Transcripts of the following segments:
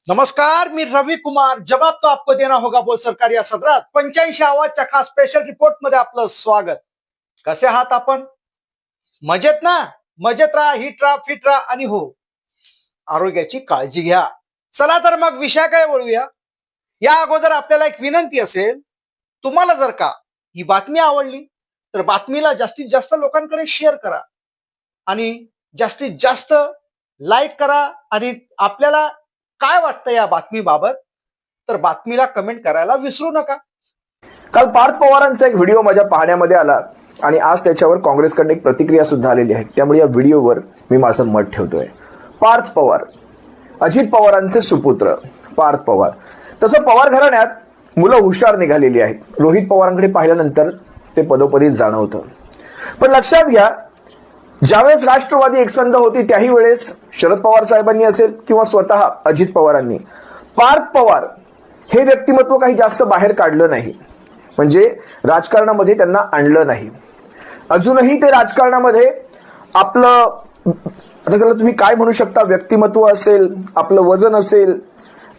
नमस्कार, मी रवि कुमार. जवाब तो आपको देना होगा बोल सरकार या सदरात 85 आवाजच्या खास स्पेशल रिपोर्ट मध्ये आपलं स्वागत. कसे आहात आपण? मजेत ना? मजेत राहा, हिट राहा, फिट राहा आणि हो, आरोग्याची काळजी घ्या. चला तर मग विषयाकडे वळूया. या अगोदर आपल्याला एक विनंती असेल, तुम्हाला जर का ही बातमी आवडली तर बातमीला जास्तीत जास्त लोकांकडे शेअर करा आणि जास्तीत जास्त लाईक करा. आणि आपल्याला काय वाटतं या बातमीबाबत तर बातमीला कमेंट करायला विसरू नका. काल पार्थ पवारांचा एक व्हिडिओ माझ्या पाहण्यामध्ये आला आणि आज त्याच्यावर काँग्रेसकडून एक प्रतिक्रिया सुद्धा आलेली आहे. त्यामुळे या व्हिडिओवर मी माझं मत ठेवतोय. पार्थ पवार, अजित पवारांचे सुपुत्र पार्थ पवार. तसं पवार घराण्यात मुलं हुशार निघालेली आहेत. रोहित पवारांकडे पाहिल्यानंतर ते पदोपदी जाणवतं. पण लक्षात घ्या, ज्यावेळेस राष्ट्रवादी एकसंध होती त्याही वेळेस शरद पवार साहेबांनी असेल किंवा स्वतः अजित पवारांनी पार्थ पवार हे व्यक्तिमत्व काही जास्त बाहेर काढलं नाही, म्हणजे राजकारणामध्ये त्यांना आणलं नाही. अजूनही ते राजकारणामध्ये आपलं, आता त्याला तुम्ही काय म्हणू शकता, व्यक्तिमत्व असेल, आपलं वजन असेल,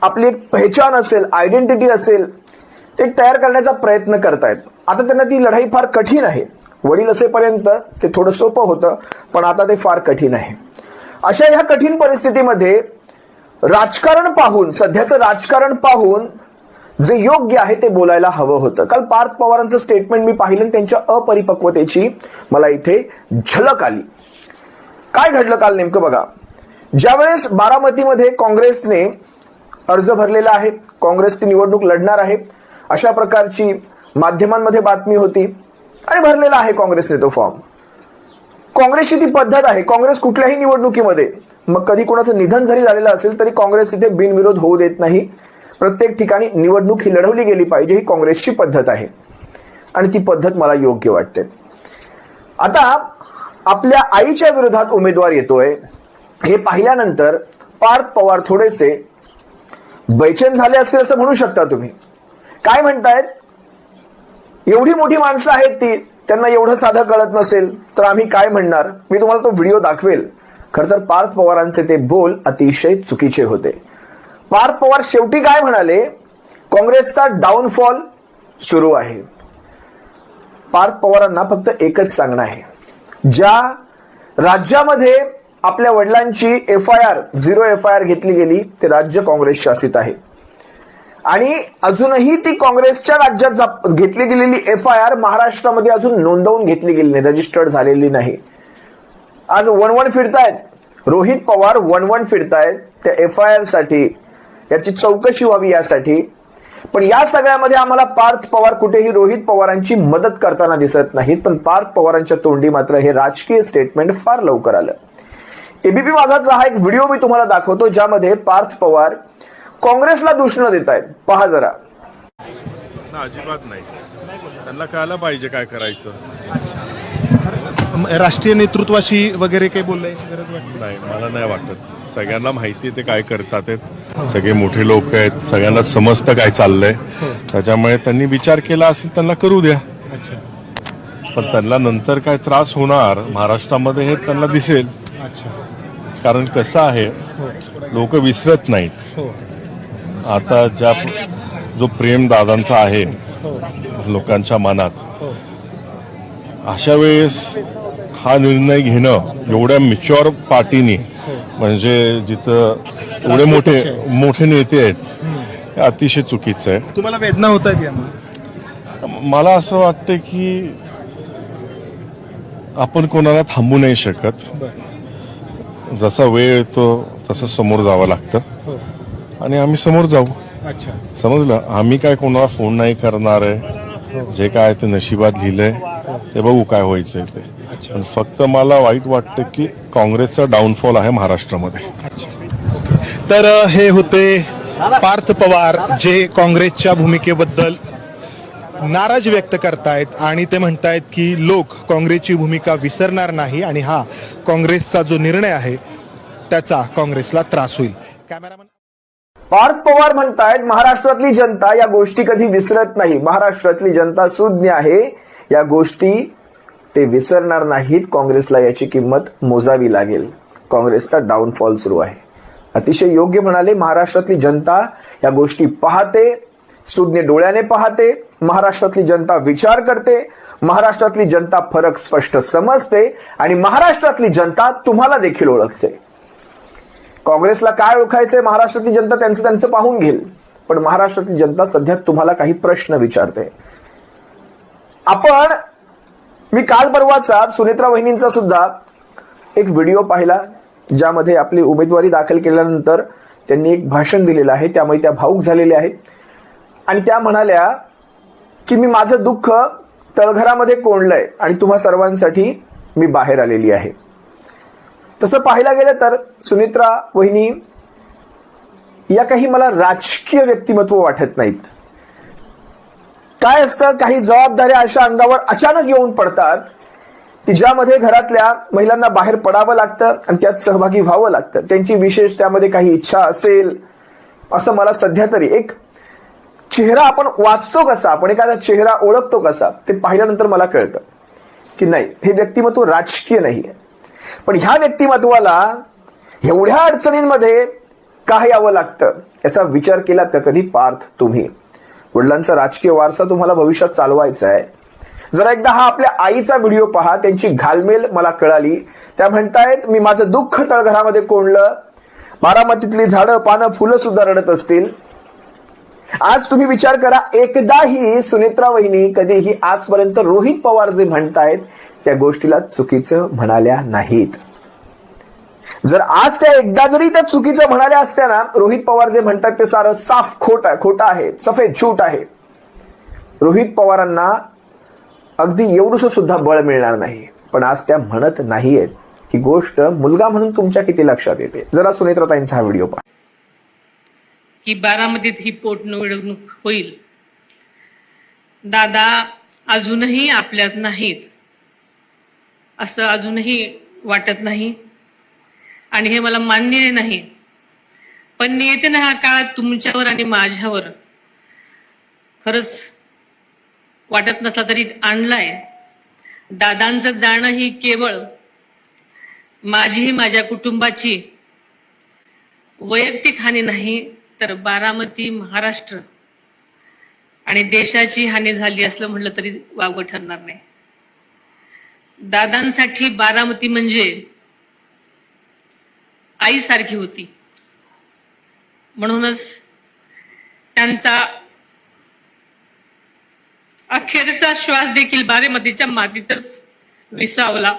आपली एक पहचान असेल, आयडेंटिटी असेल, एक तयार करण्याचा प्रयत्न करतायत. आता त्यांना ती लढाई फार कठीण आहे. वडील असेपर्यंत ते थोडं सोपं होतं, पण आता ते फार कठीण आहे. अशा ह्या कठीण परिस्थितीमध्ये राजकारण पाहून, सध्याचं राजकारण पाहून जे योग्य आहे ते बोलायला हवं होतं. काल पार्थ पवारांचं स्टेटमेंट मी पाहिलं आणि त्यांच्या अपरिपक्वतेची मला इथे झलक आली. काय घडलं काल नेमकं बघा. ज्यावेळेस बारामतीमध्ये काँग्रेसने अर्ज भरलेला आहे, काँग्रेस ती निवडणूक लढणार आहे अशा प्रकारची माध्यमांमध्ये बातमी होती आणि भरलेला आहे काँग्रेसने तो फॉर्म. काँग्रेसची ती पद्धत आहे, काँग्रेस कुठल्याही निवडणुकीमध्ये, मग कधी कोणाचं निधन जरी झालेलं असेल तरी काँग्रेस तिथे बिनविरोध होऊ देत नाही. प्रत्येक ठिकाणी निवडणूक ही लढवली गेली पाहिजे, ही काँग्रेसची पद्धत आहे आणि ती पद्धत मला योग्य वाटते. आता आपल्या आईच्या विरोधात उमेदवार येतोय हे पाहिल्यानंतर पार्थ पवार थोडेसे बैचेन झाले असतील असं म्हणू शकता तुम्ही. काय म्हणतायत, एवढी मोठी माणसं आहेत ती, त्यांना एवढं साधं कळत नसेल तर आम्ही काय म्हणणार. मी तुम्हाला तो व्हिडिओ दाखवेल. खरं तर पार्थ पवारांचे ते बोल अतिशय चुकीचे होते. पार्थ पवार शेवटी काय म्हणाले, काँग्रेसचा डाऊनफॉल सुरू आहे. पार्थ पवारांना फक्त एकच सांगणं आहे, ज्या राज्यामध्ये आपल्या वडिलांची झिरो FIR घेतली गेली ते राज्य काँग्रेस शासित आहे आणि अजूनही ती काँग्रेसच्या राज्यात घेतली गेलेली FIR महाराष्ट्रामध्ये अजून नोंदवून घेतली गेली नाही, रजिस्टर्ड झालेली नाही. आज वणवण फिरतायत, रोहित पवार वणवण फिरतायत त्या FIR साठी, याची चौकशी व्हावी यासाठी. पण या सगळ्यामध्ये आम्हाला पार्थ पवार कुठेही रोहित पवारांची मदत करताना दिसत नाहीत. पण पार्थ पवारांच्या तोंडी मात्र हे राजकीय स्टेटमेंट फार लवकर आलं. ABP माझाचा हा एक व्हिडिओ मी तुम्हाला दाखवतो ज्यामध्ये पार्थ पवार काँग्रेसला दूषण देत आहेत. पहा जरा. अजिबात नाही, त्यांना कळायला पाहिजे काय करायचं. राष्ट्रीय नेतृत्वाशी वगैरे काही बोलायची गरज वाटत नाही, मला नाही वाटत. सगळ्यांना माहिती आहे ते काय करतात. सगळे मोठे लोक आहेत, सगळ्यांना समजतं काय चाललंय. त्याच्यामुळे त्यांनी विचार केला असेल, त्यांना करू द्या. पण त्यांना नंतर काय त्रास होणार महाराष्ट्रामध्ये हे त्यांना दिसेल. कारण कसं आहे, लोक विसरत नाहीत. आता जो प्रेम दादांचा आहे लोकांच्या मनात, अशा वेळेस हा निर्णय घेणं एवढ्या मॅच्युअर पार्टीनी, म्हणजे जिथं एवढे मोठे नेते आहेत, हे अतिशय चुकीचं आहे. तुम्हाला वेदना होत आहेत? मला असं वाटतं की आपण कोणाला थांबू नाही शकत. जसा वेळ येतो तसं समोर जावं लागतं आणि आम्ही समोर जाऊ. समजलं, आम्ही काय कोणाला फोन नाही करणार आहे. जे काय ते नशिबात लिहिलंय ते बघू काय व्हायचंय ते. पण फक्त मला वाईट वाटतं की काँग्रेसचा डाऊनफॉल आहे महाराष्ट्रामध्ये. तर हे होते पार्थ पवार, जे काँग्रेसच्या भूमिकेबद्दल नाराज व्यक्त करतायत आणि ते म्हणतायत की लोक काँग्रेसची भूमिका विसरणार नाही आणि हा काँग्रेसचा जो निर्णय आहे त्याचा काँग्रेसला त्रास होईल. कॅमेरामन पार्थ पवार म्हणतायत महाराष्ट्रातली जनता या गोष्टी कधी विसरत नाही. महाराष्ट्रातली जनता सुज्ञ आहे, या गोष्टी ते विसरणार नाहीत. काँग्रेसला याची किंमत मोजावी लागेल. काँग्रेसचा डाऊनफॉल सुरू आहे. अतिशय योग्य म्हणाले. महाराष्ट्रातली जनता या गोष्टी पाहते, सुज्ञ डोळ्याने पाहते. महाराष्ट्रातली जनता विचार करते. महाराष्ट्रातली जनता फरक स्पष्ट समजते आणि महाराष्ट्रातली जनता तुम्हाला देखील ओळखते. काँग्रेसला काय ओळखायचंय महाराष्ट्रातली जनता त्यांचं पाहून घेईल, पण महाराष्ट्रातली जनता सध्या तुम्हाला काही प्रश्न विचारते. मी काल परवाचा सुनेत्रा वहिनींचा सुद्धा एक व्हिडिओ पाहिला, ज्यामध्ये आपली उमेदवारी दाखल केल्यानंतर त्यांनी एक भाषण दिलेलं आहे. त्यामुळे त्या भावुक झालेल्या आहेत आणि त्या म्हणाल्या की मी माझं दुःख तळघरामध्ये कोंडलंय आणि तुम्हा सर्वांसाठी मी बाहेर आलेली आहे. तसं पाहायला गेलं तर सुनेत्रा वहिनी या काही मला राजकीय व्यक्तिमत्व वाटत नाहीत. काय असतं, काही जबाबदाऱ्या अशा अंगावर अचानक येऊन पडतात की ज्यामध्ये घरातल्या महिलांना बाहेर पडावं लागतं आणि त्यात सहभागी व्हावं लागतं. त्यांची विशेष त्यामध्ये काही इच्छा असेल असं मला सध्या तरी एक चेहरा आपण वाचतो कसा, आपण एखादा चेहरा ओळखतो कसा, ते पाहिल्यानंतर मला कळतं की नाही, हे व्यक्तिमत्व राजकीय नाहीये. पण ह्या व्यक्तिमत्वाला एवढ्या अडचणींमध्ये का यावं लागतं याचा विचार केला तर कधी पार्थ तुम्ही? वडिलांचा राजकीय वारसा तुम्हाला भविष्यात चालवायचा आहे. जरा एकदा हा आपल्या आईचा व्हिडिओ पहा, त्यांची घालमेल मला कळाली. त्या म्हणतायत मी माझं दुःख तळघरामध्ये कोंडलं, बारामतीतली झाडं पानं फुलं सुद्धा रडत असतील. आज तुम्ही विचार करा, एकदाही सुनेत्रा वहिनी कधीही आजपर्यंत रोहित पवार जे म्हणतायत त्या गोष्टीला चुकीचं म्हणाल्या नाहीत. जर आज त्या एकदा जरी त्या चुकीचं म्हणाल्या असत्या ना, रोहित पवार जे म्हणतात ते सारं साफ खोटं आहे, सफेद झूट आहे, रोहित पवारांना अगदी एवढंसं सुद्धा बळ मिळणार नाही. पण आज त्या म्हणत नाहीयेत. ही गोष्ट मुलगा म्हणून तुमच्या किती लक्षात येते? जरा सुनेत्राताईंचा हा व्हिडिओ पहा. की बारामतीत ही पोटनिवडणूक होईल. दादा अजूनही आपल्यात नाहीत असं अजूनही वाटत नाही आणि हे मला मान्य नाही. पण येत्या ह्या काळात तुमच्यावर आणि माझ्यावर खरंच वाटत नसला तरी आणलाय. दादांचं जाणं ही केवळ माझीही माझ्या कुटुंबाची वैयक्तिक हानी नाही, तर बारामती, महाराष्ट्र आणि देशाची हानी झाली असलं म्हटलं तरी वावगं ठरणार नाही. दादांसाठी बारामती म्हणजे आईसारखी होती. म्हणूनच त्यांचा अखेरचा श्वास देखील बारामतीच्या मातीतच विसावला.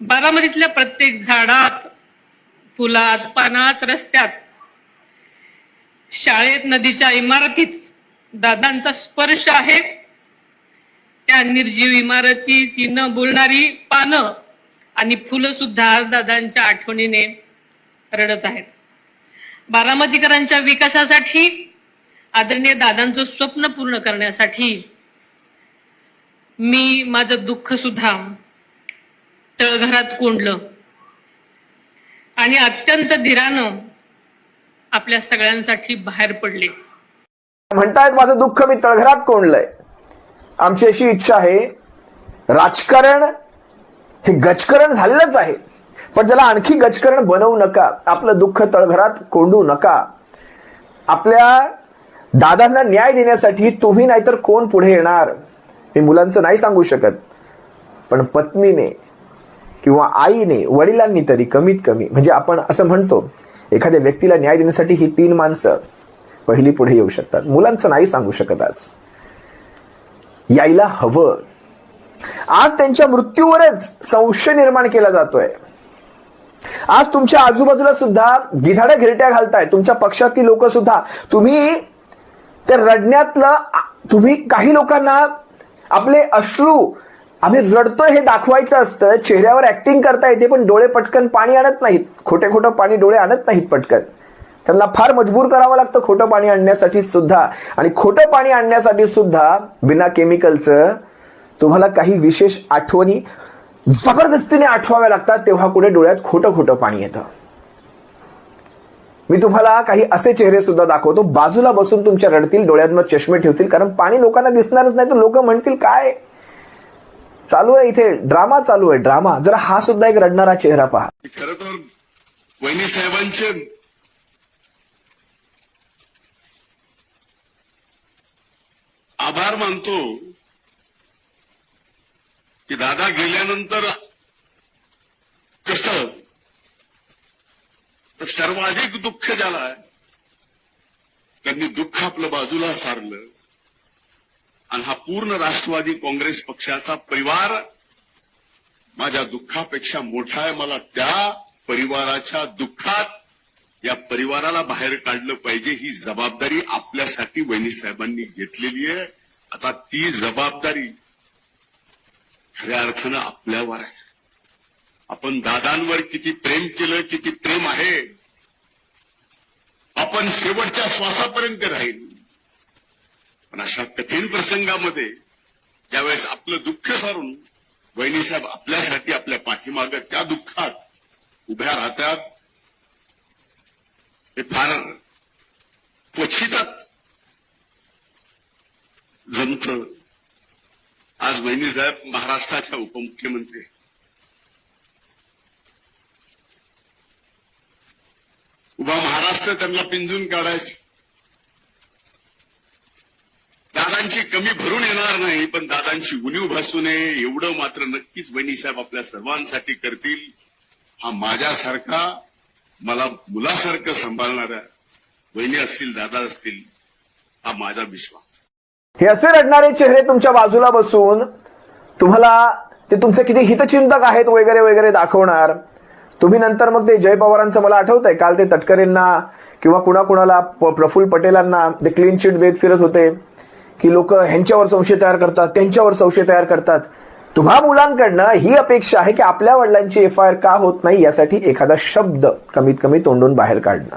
बारामतीतल्या प्रत्येक झाडात, फुलात, पानात, रस्त्यात, शाळेत, नदीच्या इमारतीत दादांचा स्पर्श आहे. त्या निर्जीव इमारती, ती न बोलणारी पानं आणि फुलं सुद्धा दादांच्या आठवणीने रडत आहेत. बारामतीकरांच्या विकासासाठी, आदरणीय दादांचं स्वप्न पूर्ण करण्यासाठी मी माझं दुःख सुद्धा तळघरात कोंडलं आणि अत्यंत धीरानं आपल्या सगळ्यांसाठी बाहेर पडले. म्हणतायत माझं दुःख मी तळघरात कोंडलंय. आमची अशी इच्छा आहे, राजकारण हे गजकरण झालेलंच आहे, पण त्याला आणखी गजकरण बनवू नका. आपलं दुःख तळघरात कोंडू नका. आपल्या दादांना न्याय देण्यासाठी तुम्ही नाहीतर कोण पुढे येणार? मी मुलांचं नाही सांगू शकत, पण पत्नीने किंवा आईने, वडिलांनी तरी कमीत कमी, म्हणजे आपण असं म्हणतो एखाद्या व्यक्तीला न्याय देण्यासाठी ही 3 माणसं पहिली पुढे येऊ शकतात. मुलांचं नाही सांगू शकत. आज यायला हवं. आज त्यांच्या मृत्यूवरच संशय निर्माण केला जातोय. आज तुमच्या आजूबाजूला सुद्धा गिधाड्या घिरट्या घालताय तुमच्या पक्षातील लोक सुद्धा. तुम्ही त्या रडण्यातलं, तुम्ही काही लोकांना आपले अश्रू, आम्ही रडतोय हे दाखवायचं असतं, चेहऱ्यावर ऍक्टिंग करता येते, पण डोळे पटकन पाणी आणत नाहीत. खोटं पाणी डोळे आणत नाहीत पटकन. त्यांना फार मजबूर करावं लागतं खोटं पाणी आणण्यासाठी सुद्धा. आणि खोटं पाणी आणण्यासाठी सुद्धा बिना केमिकलचं तुम्हाला काही विशेष आठवणी जबरदस्तीने आठवाव्या लागतात, तेव्हा कुठे डोळ्यात खोटं पाणी येतं. मी तुम्हाला काही असे चेहरे सुद्धा दाखवतो, बाजूला बसून तुमच्या रडतील, डोळ्यांवर चष्मे ठेवतील, कारण पाणी लोकांना दिसणारच नाही. तर लोक म्हणतील काय चालू आहे इथे, ड्रामा चालू आहे, ड्रामा. जरा हा सुद्धा एक रडणारा चेहरा पहा. खरं तर वहिनी साहेबांचे आभार मानतो की दादा गेल्यानंतर कसं तर सर्वाधिक दुःख ज्याला आहे त्यांनी दुःख आपलं बाजूला सारलं आणि हा पूर्ण राष्ट्रवादी काँग्रेस पक्षाचा परिवार माझ्या दुःखापेक्षा मोठा आहे. मला त्या परिवाराच्या दुःखात या परिवाराला बाहेर काढलं पाहिजे ही जबाबदारी आपल्यासाठी वहिनी साहेबांनी घेतलेली आहे. आता ती जबाबदारी खऱ्या अर्थानं आपल्यावर आहे. आपण दादांवर किती प्रेम केलं, किती प्रेम आहे, आपण शेवटच्या श्वासापर्यंत राहील. पण अशा कठीण प्रसंगामध्ये ज्यावेळेस आपलं दुःख सारून वहिनी साहेब आपल्यासाठी आपल्या पाठीमागं त्या दुःखात उभ्या राहतात, हे फार क्वचितच जमतं. आज वहिनी साहेब महाराष्ट्राच्या उपमुख्यमंत्री, उभा महाराष्ट्र त्यांना पिंजून काढायचं. दादांची कमी भरून येणार नाही, पण दादांची उणीव भासू नये एवढं मात्र नक्कीच वहिनी साहेब आपल्या सर्वांसाठी करतील. हा माझ्यासारखा मला मुलासारखं सांभाळणाऱ्या वहिनी असतील, दादा असतील, हा माझा विश्वास. हे असे रडणारे चेहरे तुमच्या बाजूला बसून तुम्हाला ते तुमचे किती हितचिंतक आहेत वगैरे वगैरे दाखवणार. तुम्ही नंतर मग ते जय पवारांचं मला आठवतंय काल ते तटकरेंना किंवा कुणाकुणाला प्रफुल्ल पटेलांना ते क्लीन चिट देत फिरत होते की लोक ह्यांच्यावर संशय तयार करतात, त्यांच्यावर संशय तयार करतात. तुम्हा मुलांकडनं ही अपेक्षा आहे की आपल्या वडिलांची FIR का होत नाही यासाठी एखादा शब्द कमीत कमी तोंडून बाहेर काढणं.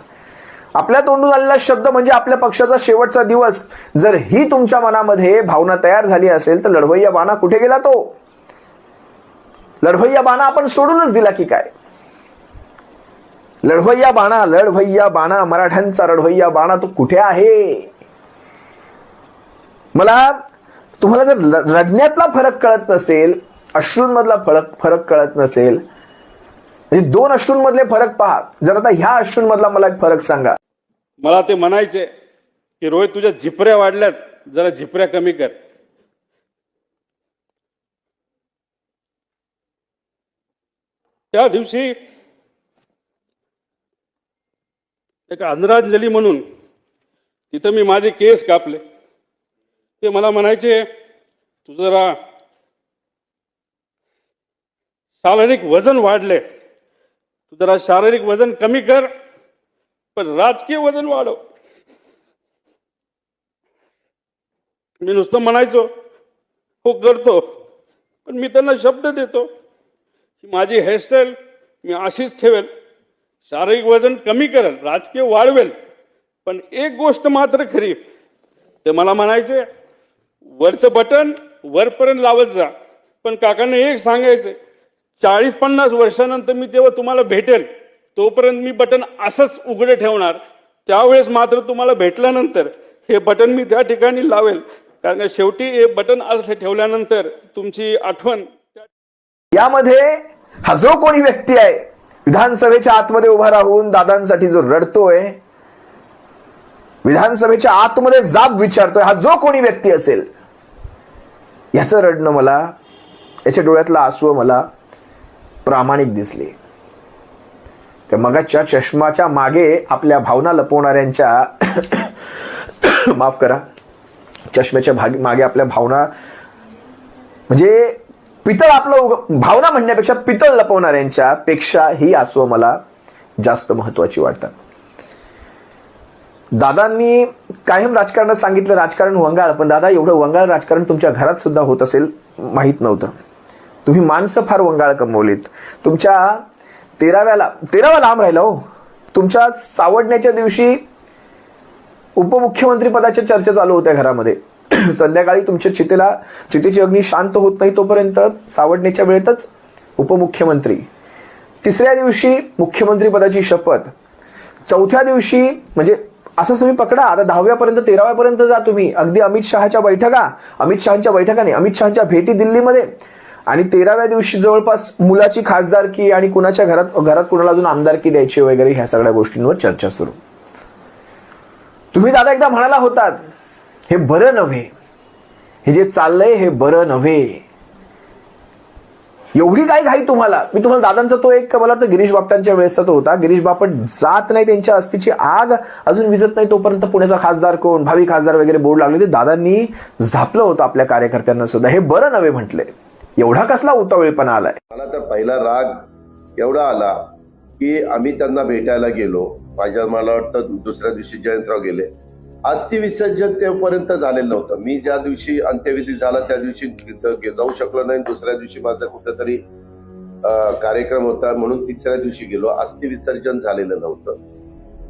आपल्या तोंडून आलेला शब्द म्हणजे आपल्या पक्षाचा शेवटचा दिवस. जर ही तुमच्या मनामध्ये भावना तयार झाली असेल तर लढवय्या बाणा कुठे गेला? तो लढवय्या बाणा आपण सोडूनच दिला की काय? लढवय्या बाणा मराठ्यांचा लढवय्या बाणा तो कुठे आहे? मला तुम्हाला जर रडण्यातला फरक कळत नसेल, अश्रूंमधला फरक कळत नसेल, म्हणजे दोन अश्रूंमधले फरक पहा. जर आता ह्या अश्रूंमधला मला एक फरक सांगा. मला ते म्हणायचे की रोहित तुझ्या झिपऱ्या वाढल्यात, जरा झिपऱ्या कमी कर. त्या दिवशी एक आदरांजली म्हणून तिथं मी माझे केस कापले. ते मला म्हणायचे तुझं जरा शारीरिक वजन वाढले, तू जरा शारीरिक वजन कमी कर पण राजकीय वजन वाढव. मी नुसतं म्हणायचो हो करतो, पण मी त्यांना शब्द देतो की माझी हेअरस्टाईल मी अशीच ठेवेल, शारीरिक वजन कमी करेल, राजकीय वाढवेल. पण एक गोष्ट मात्र खरी, ते मला म्हणायचे वरचं बटन वरपर्यंत लावत जा, पण काकांना एक सांगायचं 40-50 वर्षानंतर मी तेव्हा तुम्हाला भेटेल तोपर्यंत मी बटन असंच उघडे ठेवणार. त्यावेळेस मात्र तुम्हाला भेटल्यानंतर हे बटन मी त्या ठिकाणी लावेल, कारण शेवटी हे बटन असं ठेवल्यानंतर तुमची आठवण. यामध्ये हा जो कोणी व्यक्ती आहे विधानसभेच्या आतमध्ये उभा राहून दादांसाठी जो रडतोय, विधानसभेच्या आतमध्ये जाब विचारतोय, हा जो कोणी व्यक्ती असेल याचं रडणं मला, याच्या डोळ्यातला आसू मला प्रामाणिक दिसले. त्या मगाच्या चष्माच्या मागे आपल्या भावना लपवणाऱ्यांच्या माफ करा, चष्म्याच्या मागे आपल्या भावना म्हणजे पितळ, आपलं भावना म्हणण्यापेक्षा पितळ लपवणाऱ्यांच्या पेक्षा ही आसू मला जास्त महत्वाची वाटतात. दादांनी कायम राजकारणात सांगितलं राजकारण वंगाळ, पण दादा एवढं वंगाळ राजकारण तुमच्या घरात सुद्धा होत असेल माहीत नव्हतं. तुम्ही माणसं फार वंगाळ कमवलीत. तुमच्या 13व्या लांब राहिला हो. तुमच्या सावडण्याच्या दिवशी उपमुख्यमंत्री पदाच्या चर्चा चालू होत्या घरामध्ये. संध्याकाळी तुमच्या चितेची अग्नी शांत होत नाही तोपर्यंत सावडण्याच्या वेळेतच उपमुख्यमंत्री. 3ऱ्या दिवशी मुख्यमंत्री पदाची शपथ. 4थ्या दिवशी म्हणजे असं तुम्ही पकडा, आता 10व्यापर्यंत 13व्यापर्यंत जा तुम्ही. अगदी अमित शहांच्या बैठका नाही, अमित शहांच्या भेटी दिल्लीमध्ये आणि 13व्या दिवशी जवळपास मुलाची खासदारकी आणि कुणाच्या घरात कुणाला अजून आमदारकी द्यायची वगैरे ह्या सगळ्या गोष्टींवर चर्चा सुरू. तुम्ही दादा एकदा म्हणाला होतात हे बरं नव्हे, हे जे चाललंय हे बरं नव्हे. एवढी काय घाई तुम्हाला? मी तुम्हाला दादांचा तो एक मला वाटतं गिरीश बापटांच्या वेळेसचा तो होता, गिरीश बापट जात नाही त्यांच्या अस्थिची आग अजून विझत नाही तोपर्यंत पुण्याचा खासदार कोण, भावी खासदार वगैरे बोर्ड लागले. ते दादांनी झापलं होतं आपल्या कार्यकर्त्यांना सुद्धा. हे बरं नव्हे म्हटले. एवढा कसला उतावळेपणा आलाय? मला तर पहिला राग एवढा आला की आम्ही त्यांना भेटायला गेलो. मला वाटतं दुसऱ्या दिवशी जयंतराव गेले. अस्थि विसर्जन तेपर्यंत झालेलं नव्हतं. मी ज्या दिवशी अंत्यविधी झाला त्या दिवशी जाऊ शकलो नाही. दुसऱ्या दिवशी माझा कुठेतरी कार्यक्रम होता म्हणून तिसऱ्या दिवशी गेलो. अस्थि विसर्जन झालेलं नव्हतं.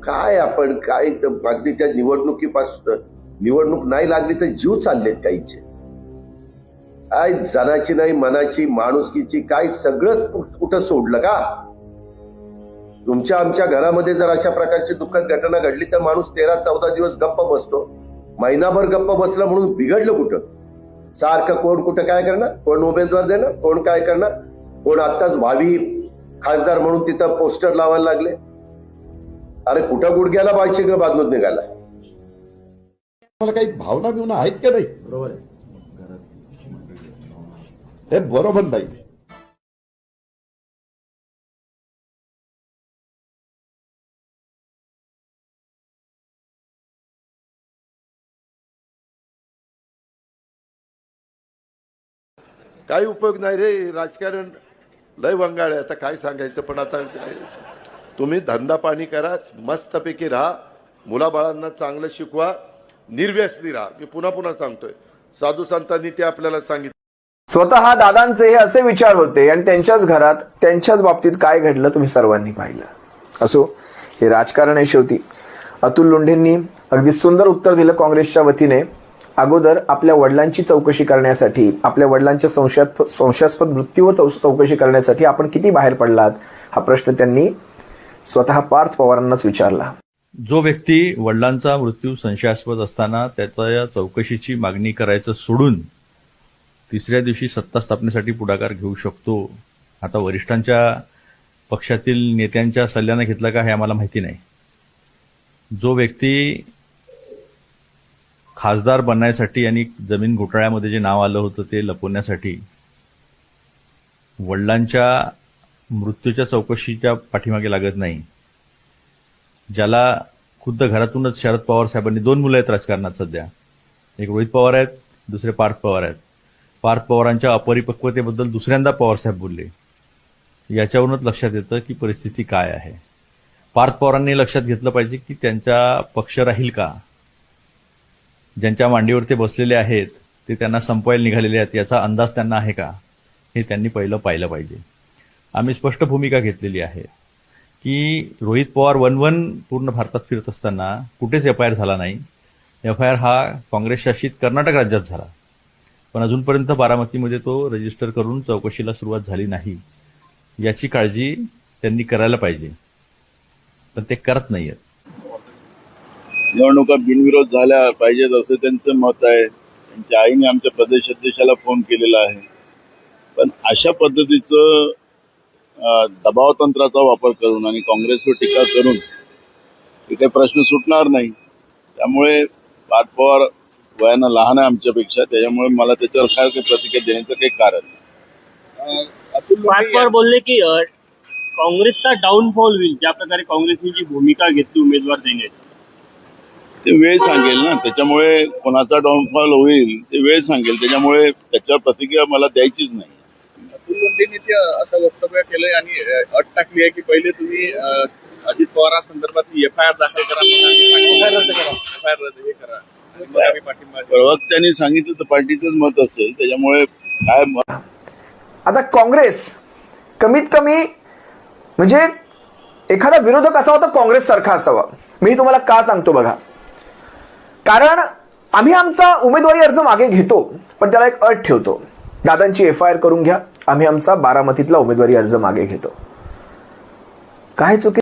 काय आपण काय अगदी त्या निवडणुकीपासून निवडणूक नाही लागली तर जीव चाललेत काहीचे. काय जनाची नाही मनाची माणुसकीची काय सगळंच कुठं सोडलं का? तुमच्या आमच्या घरामध्ये जर अशा प्रकारची दुःखद घटना घडली तर माणूस 13-14 दिवस गप्प बसतो. महिनाभर गप्प बसला म्हणून बिघडलं कुठं? सारखं कोण कुठं काय करणार, कोण उमेदवार देणार, कोण काय करणार, कोण आत्ताच भावी खासदार म्हणून तिथं पोस्टर लावायला लागले. अरे कुठं गुडघ्याला बायशिंग बांधून निघाला. मला काही भावना बिवना आहेत का नाही? बरोबर आहे, हे बरोबर नाही. काही उपयोग नाही रे. राजकारण लय वंगाळ आहे. आता काय सांगायचं, पण आता तुम्ही धंदा पाणी करा, मस्तपैकी राहा, मुलाबाळांना चांगलं शिकवा, निर्व्यसनी राहा. मी पुन्हा पुन्हा सांगतोय, साधू संतांनी ते आपल्याला सांगितलं. स्वतः दादांचे हे असे विचार होते आणि त्यांच्याच घरात त्यांच्याच बाबतीत काय घडलं तुम्ही सर्वांनी पाहिलं. असो, हे राजकारण आहे शेवटी. अतुल लोंढेंनी अगदी सुंदर उत्तर दिलं काँग्रेसच्या वतीने. अगोदर आपल्या वडिलांची चौकशी करण्यासाठी, आपल्या वडिलांच्या संशयास्पद मृत्यूवर चौकशी करण्यासाठी आपण किती बाहेर पडलात हा प्रश्न त्यांनी स्वतः पार्थ पवारांनाच विचारला. जो व्यक्ती वडिलांचा मृत्यू संशयास्पद असताना त्याच्या चौकशीची मागणी करायचं सोडून तिसऱ्या दिवशी सत्ता स्थापनेसाठी पुढाकार घेऊ शकतो, आता वरिष्ठांच्या पक्षातील नेत्यांच्या सल्ल्यानं घेतला का हे आम्हाला माहिती नाही. जो व्यक्ती खासदार बनण्यासाठी आणि जमीन घोटाळ्यामध्ये जे नाव आलं होतं ते लपवण्यासाठी वडिलांच्या मृत्यूच्या चौकशीच्या पाठीमागे लागत नाही, ज्याला खुद्द घरातूनच शरद पवार साहेबांनी 2 मुलं आहेत राजकारणात सध्या, एक रोहित पवार आहेत, दुसरे पार्थ पवार आहेत. पार्थ पवारांच्या अपरिपक्वतेबद्दल दुसऱ्यांदा पवार साहेब बोलले. याच्यावरूनच लक्षात येतं की परिस्थिती काय आहे. पार्थ पवारांनी लक्षात घेतलं पाहिजे की त्यांचा पक्ष राहील का, ज्यांच्या मांडीवर ते बसलेले आहेत ते त्यांना संपवायला निघालेले आहेत याचा अंदाज त्यांना आहे का, हे त्यांनी पहिलं पाहिलं पाहिजे. आम्ही स्पष्ट भूमिका घेतलेली आहे की रोहित पवार 1-1 पूर्ण भारतात फिरत असताना कुठेच FIR झाला नाही. FIR हा काँग्रेस शासित कर्नाटक राज्यात झाला, पण अजूनपर्यंत बारामतीमध्ये तो रजिस्टर करून चौकशीला सुरुवात झाली नाही. याची काळजी त्यांनी करायला पाहिजे, पण ते करत नाहीयेत. निवडणुका बिनविरोध झाल्या पाहिजेत असं त्यांचं मत आहे. त्यांच्या आईने आमच्या प्रदेश अध्यक्षाला फोन केलेला आहे. पण अशा पद्धतीचं दबावतंत्राचा वापर करून आणि काँग्रेसवर टीका करून हे काही प्रश्न सुटणार नाही. त्यामुळे पार्थ पवार वयानं लहान आहे आमच्यापेक्षा, त्याच्यामुळे मला त्याच्यावर काय काही प्रतिक्रिया देण्याचं काही कारण नाही. पार्थ पवार बोलले की काँग्रेसचा डाऊनफॉल होईल ज्या प्रकारे काँग्रेसने जी भूमिका घेतली उमेदवार देण्याची, ते वेळ सांगेल ना. त्याच्यामुळे कोणाचा डाऊनफॉल होईल ते वेळ सांगेल. त्याच्यामुळे त्याच्यावर प्रतिक्रिया मला द्यायचीच नाही. अतुल लोंढेंनी ते असं वक्तव्य केलंय आणि अट टाकली आहे की पहिले तुम्ही अजित पवारांसंदर्भात FIR दाखल करा, FIR रद्द करा. प्रवक्त्यांनी सांगितलं तर पार्टीचंच मत असेल. त्याच्यामुळे काय आता काँग्रेस कमीत कमी म्हणजे एखादा विरोधक असावा तर काँग्रेस सारखा असावा. मी तुम्हाला का सांगतो बघा, कारण आम्ही आमचा उमेदवारी अर्ज मागे घेतो, पण त्याला एक अट ठेवतो, दादांची FIR करून घ्या, आम्ही आमचा बारामतीतला उमेदवारी अर्ज मागे घेतो. काय चुकी